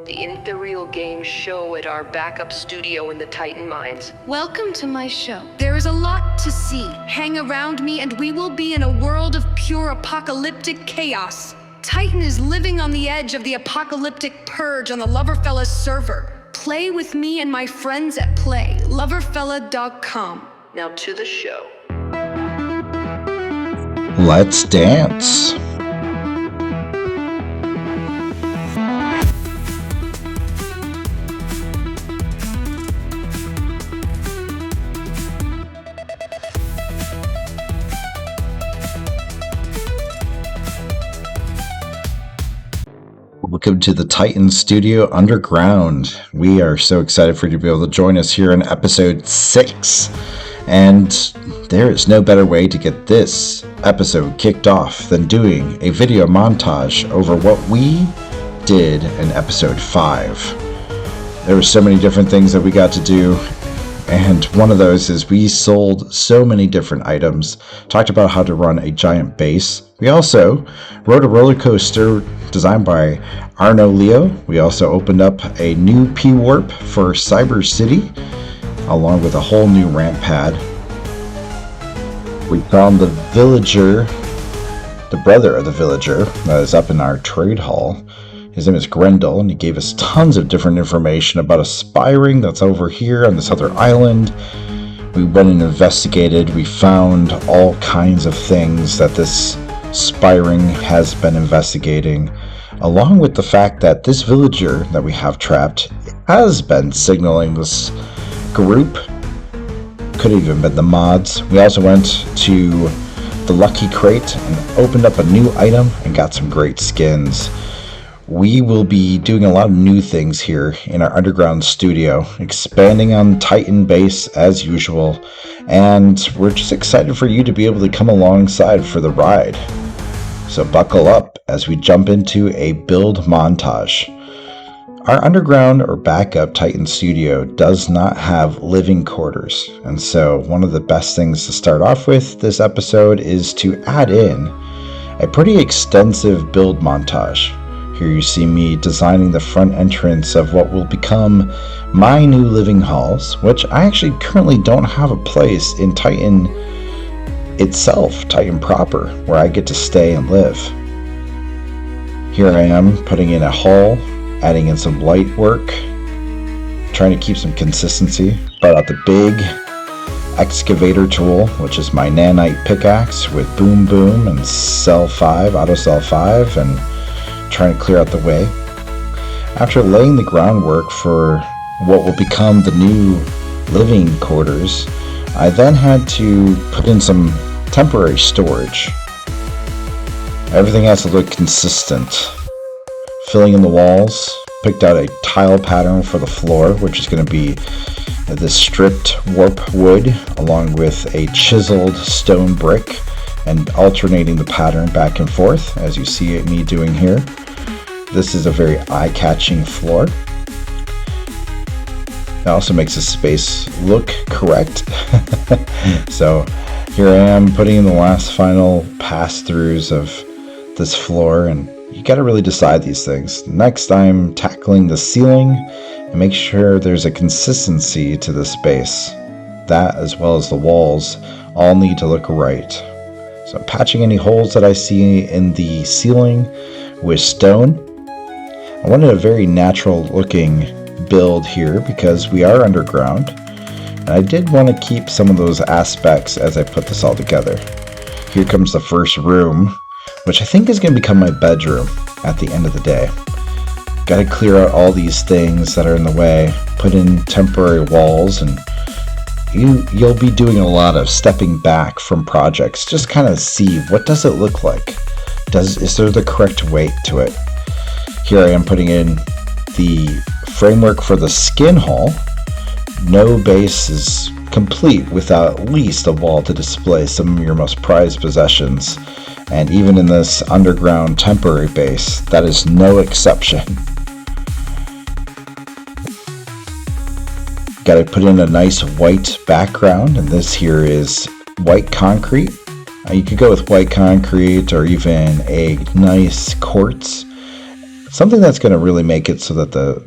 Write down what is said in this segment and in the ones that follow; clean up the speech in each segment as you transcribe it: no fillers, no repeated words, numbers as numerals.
the Inferial Game show at our backup studio in the Titan Mines. Welcome to my show. There is a lot to see. Hang around me and we will be in a world of pure apocalyptic chaos. Titan is living on the edge of the apocalyptic purge on the Loverfellas server. Play with me and my friends at playloverfella.com. Now to the show. Let's dance. Welcome to the Titan Studio Underground. We are so excited for you to be able to join us here in episode 6. And there is no better way to get this episode kicked off than doing a video montage over what we did in episode 5. There were so many different things that we got to do, and one of those is we sold so many different items, talked about how to run a giant base. We also rode a roller coaster designed by Arno Leo. We also opened up a new P-Warp for Cyber City, along with a whole new ramp pad. We found the villager, the brother of the villager, that is up in our trade hall. His name is Grendel, and he gave us tons of different information about a spy ring that's over here on this other island. We went and investigated. We found all kinds of things that this spy ring has been investigating, along with the fact that this villager that we have trapped has been signaling this group. Could have even been the mods. We also went to the Lucky Crate and opened up a new item and got some great skins. We will be doing a lot of new things here in our underground studio, expanding on Titan Base as usual, and we're just excited for you to be able to come alongside for the ride. So buckle up as we jump into a build montage. Our underground or backup Titan studio does not have living quarters, and so one of the best things to start off with this episode is to add in a pretty extensive build montage. Here you see me designing the front entrance of what will become my new living halls, which I actually currently don't have a place in Titan itself, Titan proper, where I get to stay and live. Here I am putting in a hall, adding in some light work, trying to keep some consistency. Brought out the big excavator tool, which is my nanite pickaxe with boom boom and cell 5, auto cell 5, and trying to clear out the way. After laying the groundwork for what will become the new living quarters, I then had to put in some temporary storage. Everything has to look consistent. Filling in the walls, picked out a tile pattern for the floor, which is going to be this stripped warp wood along with a chiseled stone brick, and alternating the pattern back and forth as you see me doing here. This is a very eye-catching floor. It also makes the space look correct. So here I am putting in the last final pass-throughs of this floor, and you got to really decide these things. Next, I'm tackling the ceiling and make sure there's a consistency to the space. That, as well as the walls, all need to look right. So I'm patching any holes that I see in the ceiling with stone. I wanted a very natural looking build here because we are underground, and I did want to keep some of those aspects as I put this all together. Here comes the first room, which I think is going to become my bedroom at the end of the day. Got to clear out all these things that are in the way, put in temporary walls, and you'll be doing a lot of stepping back from projects. Just kind of see, what does it look like? Is there the correct weight to it? Here I am putting in the framework for the skin hall. No base is complete without at least a wall to display some of your most prized possessions. And even in this underground temporary base, that is no exception. Got to put in a nice white background, and this here is white concrete. You could go with white concrete or even a nice quartz something that's going to really make it so that the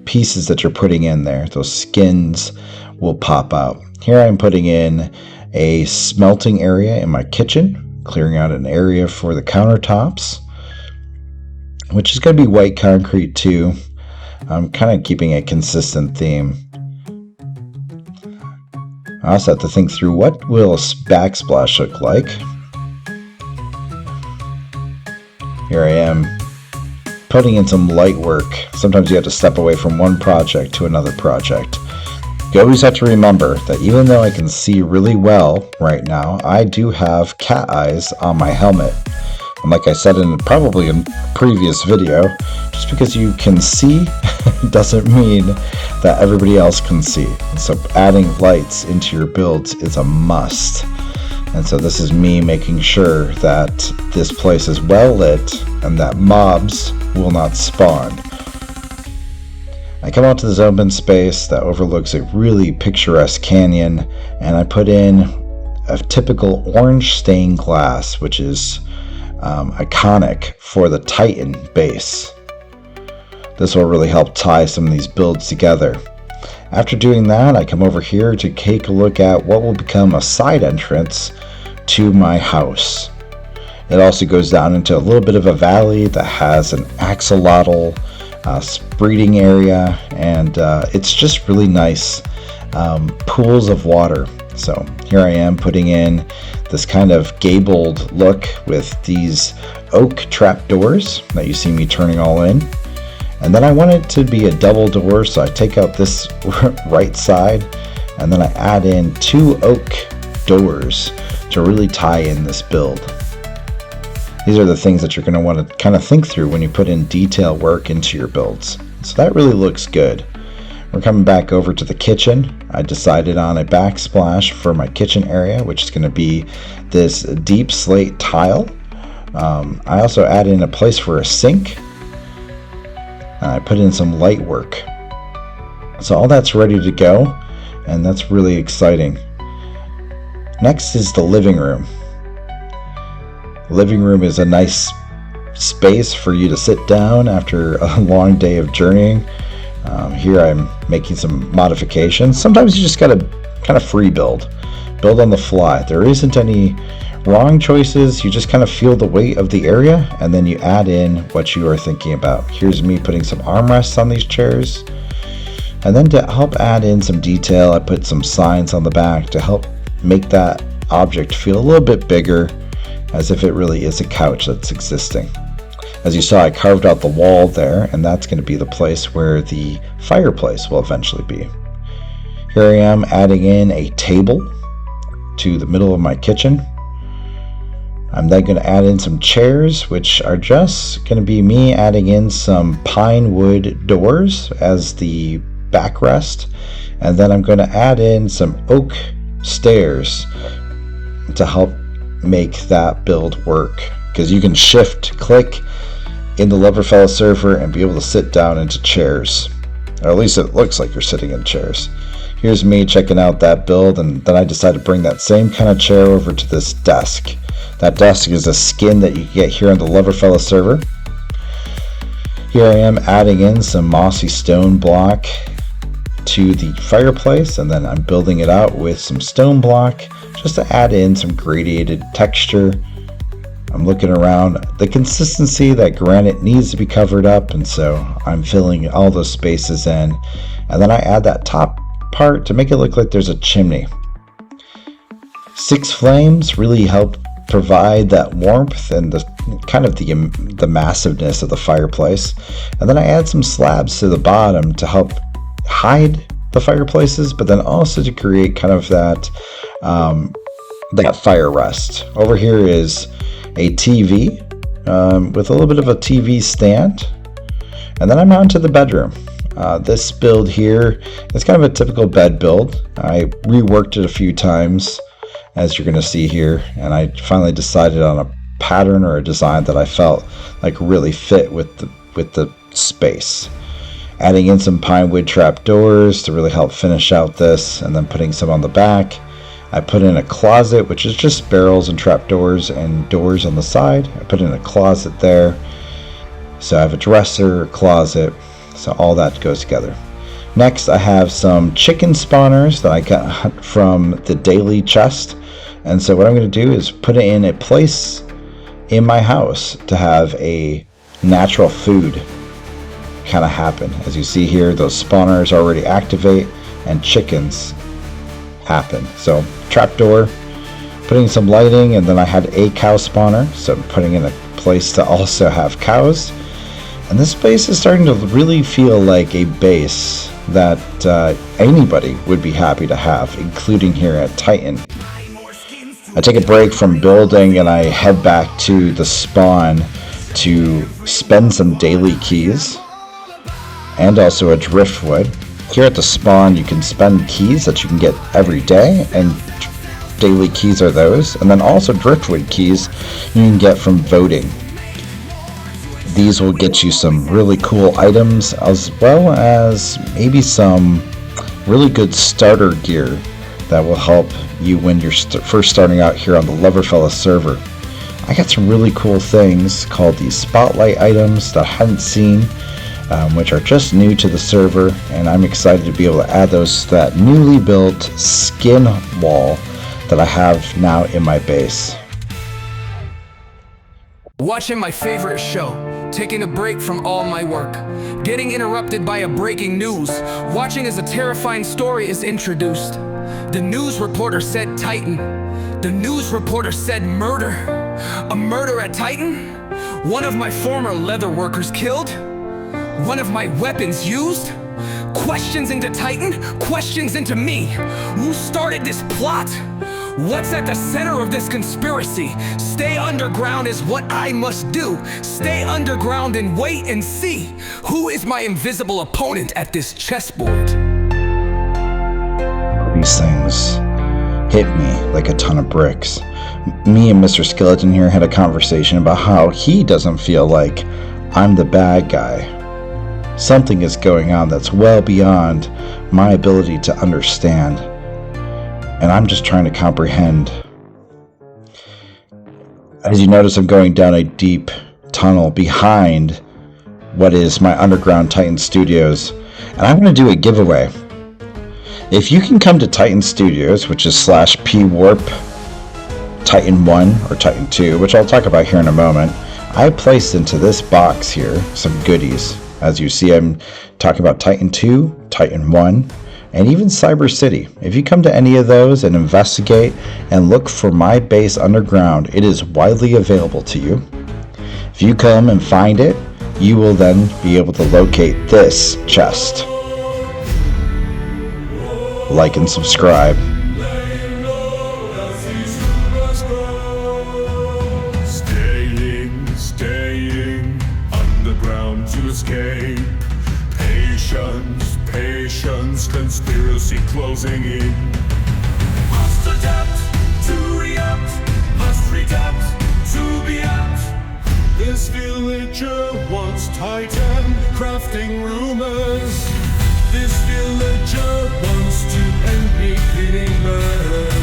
pieces that you're putting in there, those skins, will pop out. Here I'm putting in a smelting area in my kitchen, clearing out an area for the countertops, which is going to be white concrete too. I'm kind of keeping a consistent theme. I also have to think through what will a backsplash look like. Here I am putting in some light work. Sometimes you have to step away from one project to another project. You always have to remember that even though I can see really well right now, I do have cat eyes on my helmet. And like I said in probably a previous video, just because you can see doesn't mean that everybody else can see. And so adding lights into your builds is a must. And so this is me making sure that this place is well lit and that mobs will not spawn. I come out to this open space that overlooks a really picturesque canyon, and I put in a typical orange stained glass, which is iconic for the Titan base. This will really help tie some of these builds together. After doing that, I come over here to take a look at what will become a side entrance to my house. It also goes down into a little bit of a valley that has an axolotl breeding area, and it's just really nice pools of water. So here I am putting in this kind of gabled look with these oak trapdoors that you see me turning all in. And then I want it to be a double door, so I take out this right side and then I add in 2 oak doors to really tie in this build. These are the things that you're going to want to kind of think through when you put in detail work into your builds. So that really looks good. We're coming back over to the kitchen. I decided on a backsplash for my kitchen area, which is going to be this deep slate tile. I also add in a place for a sink. I put in some light work. So all that's ready to go, and that's really exciting. Next is the living room. The living room is a nice space for you to sit down after a long day of journeying. Here I'm making some modifications. Sometimes you just gotta kind of free build on the fly. There isn't any wrong choices. You just kind of feel the weight of the area, and then you add in what you are thinking about. Here's me putting some armrests on these chairs, and then to help add in some detail, I put some signs on the back to help make that object feel a little bit bigger, as if it really is a couch that's existing. As you saw, I carved out the wall there, and that's going to be the place where the fireplace will eventually be. Here I am adding in a table to the middle of my kitchen. I'm then going to add in some chairs, which are just going to be me adding in some pine wood doors as the backrest, and then I'm going to add in some oak stairs to help make that build work, because you can shift click in the Loverfellow server and be able to sit down into chairs, or at least it looks like you're sitting in chairs. Here's me checking out that build, and then I decided to bring that same kind of chair over to this desk. That desk is a skin that you get here on the Loverfellow server. Here I am adding in some mossy stone block to the fireplace, and then I'm building it out with some stone block just to add in some gradiated texture. I'm looking around the consistency that granite needs to be covered up, and so I'm filling all those spaces in, and then I add that top part to make it look like there's a chimney. 6 flames really help provide that warmth and the kind of the massiveness of the fireplace, and then I add some slabs to the bottom to help hide the fireplaces, but then also to create kind of that fire rest. Over here is a TV with a little bit of a TV stand, and then I'm on to the bedroom. This build here is kind of a typical bed build. I reworked it a few times, as you're going to see here, and I finally decided on a pattern or a design that I felt like really fit with the space. Adding in some pine wood trap doors to really help finish out this, and then putting some on the back. I put in a closet, which is just barrels and trap doors and doors on the side. I put in a closet there. So I have a dresser, closet, so all that goes together. Next, I have some chicken spawners that I got from the daily chest. And so what I'm going to do is put it in a place in my house to have a natural food kind of happen. As you see here, those spawners already activate and chickens happen. So trapdoor, putting some lighting, and then I had a cow spawner, so I'm putting in a place to also have cows. And this base is starting to really feel like a base that anybody would be happy to have, including here at Titan. I take a break from building and I head back to the spawn to spend some daily keys and also a driftwood. Here at the spawn you can spend keys that you can get every day, and daily keys are those, and then also driftwood keys you can get from voting. These will get you some really cool items, as well as maybe some really good starter gear that will help you when you're first starting out here on the Loverfella server. I got some really cool things called these spotlight items that I hadn't seen, which are just new to the server, and I'm excited to be able to add those to that newly built skin wall that I have now in my base. Watching my favorite show, taking a break from all my work, getting interrupted by a breaking news, watching as a terrifying story is introduced. The news reporter said Titan. The news reporter said murder. A murder at Titan? One of my former leather workers killed? One of my weapons used? Questions into Titan? Questions into me? Who started this plot? What's at the center of this conspiracy? Stay underground is what I must do. Stay underground and wait and see. Who is my invisible opponent at this chessboard? These things hit me like a ton of bricks. Me and Mr. Skeleton here had a conversation about how he doesn't feel like I'm the bad guy. Something is going on that's well beyond my ability to understand, and I'm just trying to comprehend. As you notice, I'm going down a deep tunnel behind what is my underground Titan Studios, and I'm going to do a giveaway. If you can come to Titan Studios, which is /pwarp Titan 1 or Titan 2, which I'll talk about here in a moment, I placed into this box here some goodies. As you see, I'm talking about Titan 2, Titan 1, and even Cyber City. If you come to any of those and investigate and look for my base underground, it is widely available to you. If you come and find it, you will then be able to locate this chest. Like and subscribe. Staying underground to escape. Patience, conspiracy closing in. Must adapt to react, must redact to be at. This villager wants Titan, crafting rumors. This villager wants to end me killing murder.